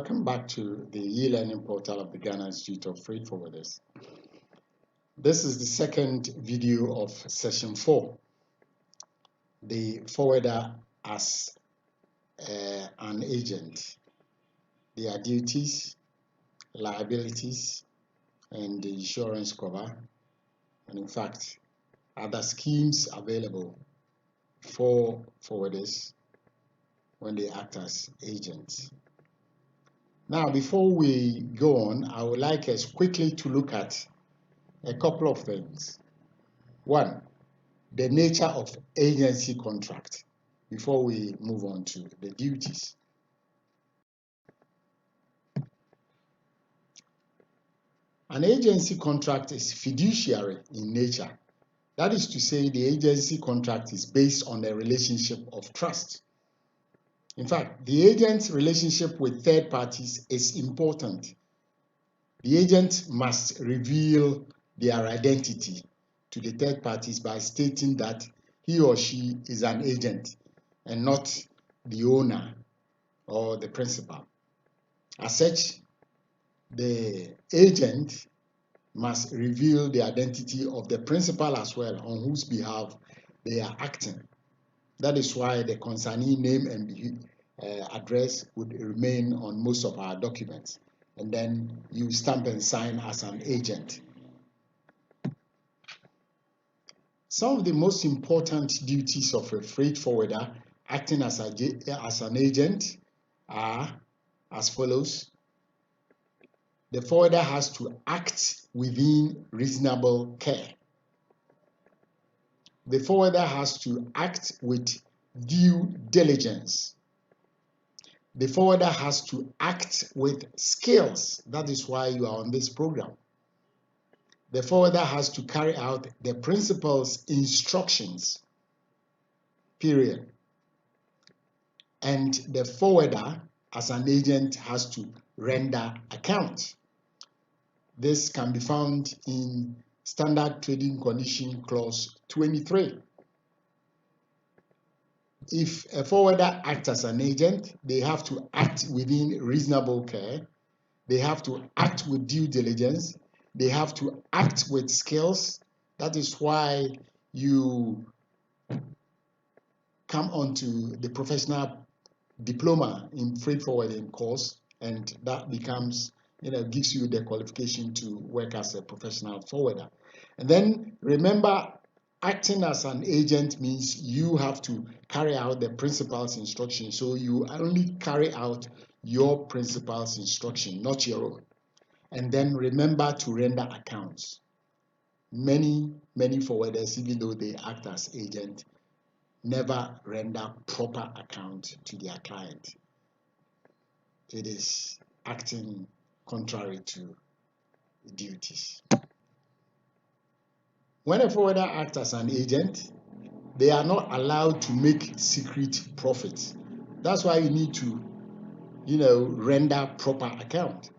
Welcome back to the e-learning portal of the Ghana Institute of Freight Forwarders. This is the second video of session 4, the forwarder as an agent, their duties, liabilities, and the insurance cover, and in fact, other schemes available for forwarders when they act as agents. Now, before we go on, I would like us quickly to look at a couple of things. One, the nature of agency contract before we move on to the duties. An agency contract is fiduciary in nature. That is to say, the agency contract is based on a relationship of trust. In fact, the agent's relationship with third parties is important. The agent must reveal their identity to the third parties by stating that he or she is an agent and not the owner or the principal. As such, the agent must reveal the identity of the principal as well, on whose behalf they are acting. That is why the consignee name and address would remain on most of our documents, and then you stamp and sign as an agent. Some of the most important duties of a freight forwarder acting as an agent are as follows. The forwarder has to act within reasonable care. The forwarder has to act with due diligence. The forwarder has to act with skills. That is why you are on this program. The forwarder has to carry out the principal's instructions, period. And the forwarder, as an agent, has to render account. This can be found in Standard Trading Condition Clause 23. If a forwarder acts as an agent, they have to act within reasonable care. They have to act with due diligence. They have to act with skills. That is why you come onto the professional diploma in freight forwarding course, and that becomes, gives you the qualification to work as a professional forwarder. And then remember, acting as an agent means you have to carry out the principal's instruction. So you only carry out your principal's instruction, not your own. And then remember to render accounts. Many forwarders, even though they act as agent, never render proper account to their client. It is acting contrary to duties. When a forwarder acts as an agent, they are not allowed to make secret profits. That's why you need to, render proper account.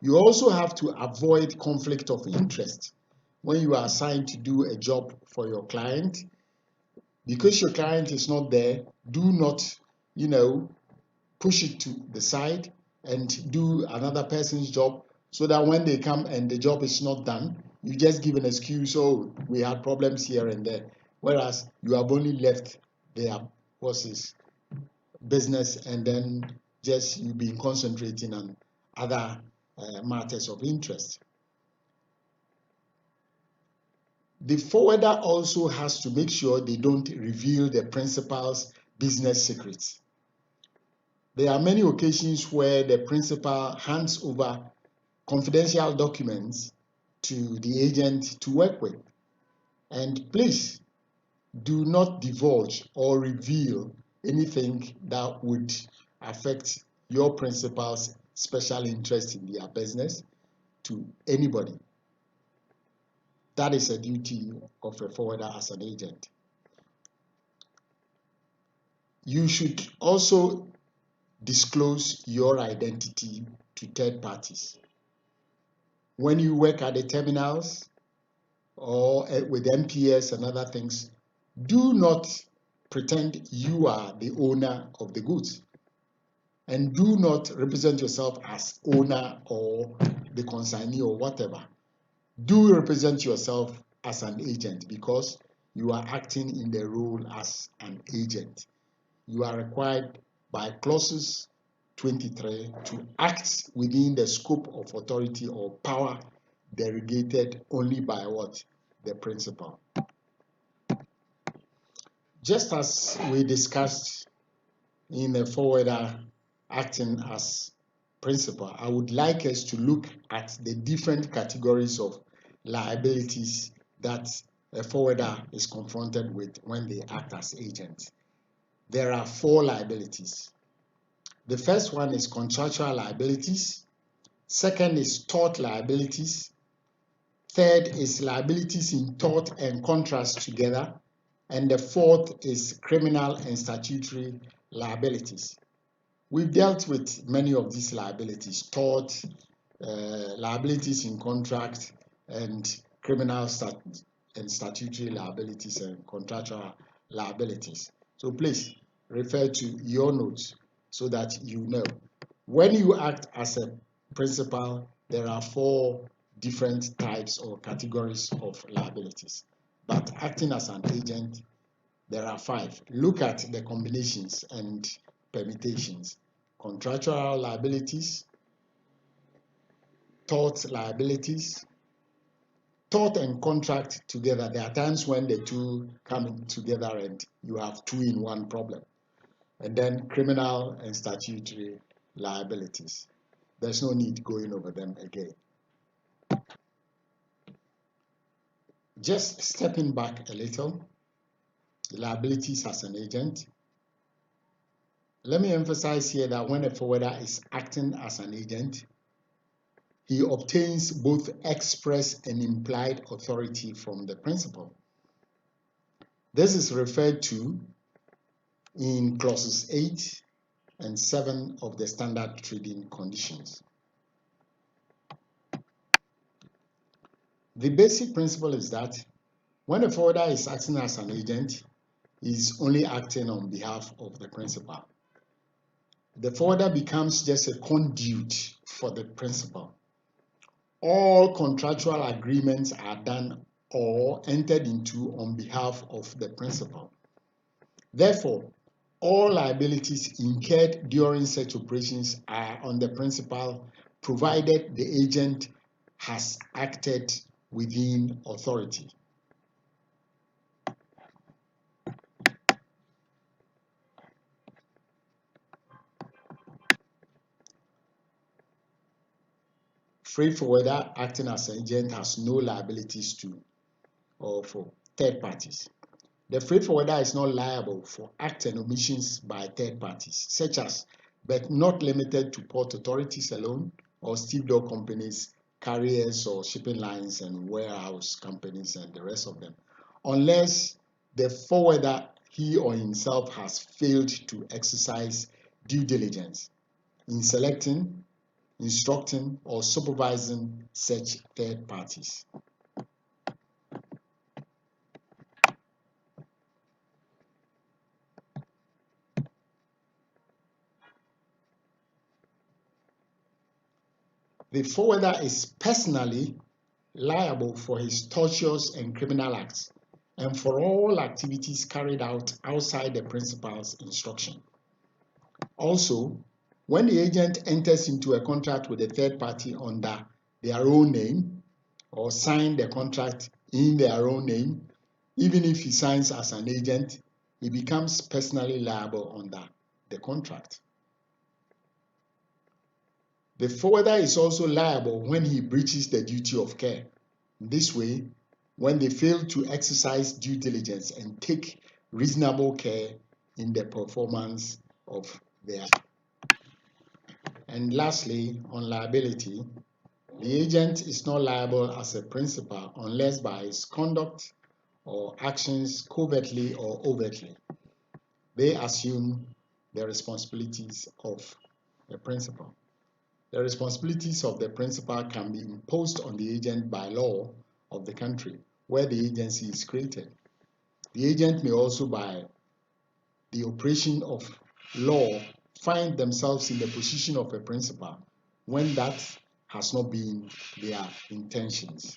You also have to avoid conflict of interest. When you are assigned to do a job for your client, because your client is not there, do not, push it to the side and do another person's job, so that when they come and the job is not done, you just give an excuse, oh, we had problems here and there, whereas you have only left their boss's business and then just you've been concentrating on other matters of interest. The forwarder also has to make sure they don't reveal the principal's business secrets. There are many occasions where the principal hands over confidential documents to the agent to work with. And please do not divulge or reveal anything that would affect your principal's special interest in their business to anybody. That is a duty of a forwarder as an agent. You should also disclose your identity to third parties. When you work at the terminals or with MPS and other things, do not pretend you are the owner of the goods. And do not represent yourself as owner or the consignee or whatever. Do represent yourself as an agent, because you are acting in the role as an agent. You are required by clauses 23 to act within the scope of authority or power delegated only by what? The principal. Just as we discussed in the forwarder acting as principal, I would like us to look at the different categories of liabilities that a forwarder is confronted with when they act as agents. There are 4 liabilities. The first one is contractual liabilities. Second is tort liabilities. Third is liabilities in tort and contract together. And the fourth is criminal and statutory liabilities. We've dealt with many of these liabilities: tort, liabilities in contract, and criminal and statutory liabilities and contractual liabilities. So please refer to your notes so that you know. When you act as a principal, there are 4 different types or categories of liabilities. But acting as an agent, there are 5. Look at the combinations and permutations: contractual liabilities, tort liabilities, tort and contract together. There are times when the two come together and you have 2-in-1 problem. And then criminal and statutory liabilities. There's no need going over them again. Just stepping back a little, liabilities as an agent. Let me emphasize here that when a forwarder is acting as an agent, he obtains both express and implied authority from the principal. This is referred to in clauses 8 and 7 of the standard trading conditions. The basic principle is that when a forwarder is acting as an agent, he is only acting on behalf of the principal. The forwarder becomes just a conduit for the principal. All contractual agreements are done or entered into on behalf of the principal. Therefore, all liabilities incurred during such operations are on the principal, provided the agent has acted within authority. Freight forwarder acting as an agent has no liabilities to or for third parties. The freight forwarder is not liable for acts and omissions by third parties, such as, but not limited to, port authorities alone, or stevedore companies, carriers or shipping lines, and warehouse companies, and the rest of them, unless the forwarder, he or himself, has failed to exercise due diligence in selecting, instructing, or supervising such third parties. The forwarder is personally liable for his tortious and criminal acts and for all activities carried out outside the principal's instruction. Also, when the agent enters into a contract with a third party under their own name or sign the contract in their own name, even if he signs as an agent, he becomes personally liable under the contract. The forwarder is also liable when he breaches the duty of care. This way, when they fail to exercise due diligence and take reasonable care in the performance of their. And lastly, on liability, the agent is not liable as a principal unless by his conduct or actions covertly or overtly, they assume the responsibilities of the principal. The responsibilities of the principal can be imposed on the agent by law of the country where the agency is created. The agent may also, by the operation of law, find themselves in the position of a principal when that has not been their intentions.